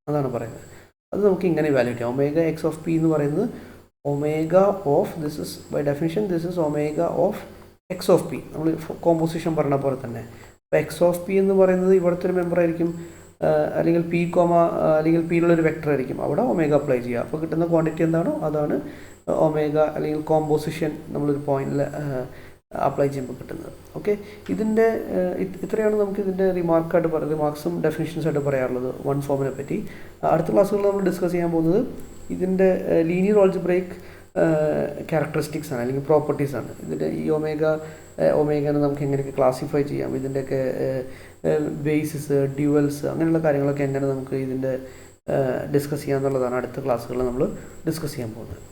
അതാണ് പറയുന്നത്. അത് നമുക്ക് ഇങ്ങനെ ഇവാലുവേറ്റ് ചെയ്യാം. ഒമേഗ എക്സ് ഓഫ് പി എന്ന് പറയുന്നത് omega of this is by definition this is omega of x of p. നമ്മൾ കോമ്പോസിഷൻ പറഞ്ഞ പോലെ തന്നെ. അപ്പോൾ എക്സ് ഓഫ് പി എന്ന് പറയുന്നത് ഇവിടുത്തെ ഒരു മെമ്പർ ആയിരിക്കും, അല്ലെങ്കിൽ പി കോമ അല്ലെങ്കിൽ പിയിലുള്ളൊരു വെക്ടർ ആയിരിക്കും. അവിടെ ഒമേഗ അപ്ലൈ ചെയ്യുക. അപ്പോൾ കിട്ടുന്ന ക്വാണ്ടിറ്റി എന്താണോ അതാണ് ഒമേഗ അല്ലെങ്കിൽ കോമ്പോസിഷൻ നമ്മളൊരു പോയിന്റിൽ അപ്ലൈ ചെയ്യുമ്പോൾ കിട്ടുന്നത്. ഓക്കെ, ഇതിൻ്റെ ഇത്രയാണ് നമുക്ക് ഇതിൻ്റെ റിമാർക്സും ഡെഫിനിഷൻസ് ആയിട്ട് പറയാറുള്ളത് വൺ ഫോമിനെ പറ്റി. അടുത്ത ക്ലാസ്സുകളിൽ നമ്മൾ ഡിസ്കസ് ചെയ്യാൻ പോകുന്നത് ഇതിൻ്റെ ലീനിയർ ഓൾജിബ്രൈക് ക്യാരക്ടറിസ്റ്റിക്സ് ആണ് അല്ലെങ്കിൽ പ്രോപ്പർട്ടീസ് ആണ്. ഇതിൻ്റെ ഈ ഒമേഗനെ നമുക്ക് എങ്ങനെയൊക്കെ ക്ലാസിഫൈ ചെയ്യാം, ഇതിൻ്റെയൊക്കെ ബേസിസ്, ഡ്യുവൽസ്, അങ്ങനെയുള്ള കാര്യങ്ങളൊക്കെ എങ്ങനെ നമുക്ക് ഇതിൻ്റെ ഡിസ്കസ് ചെയ്യാമെന്നുള്ളതാണ് അടുത്ത ക്ലാസ്സുകളിൽ നമ്മൾ ഡിസ്കസ് ചെയ്യാൻ പോകുന്നത്.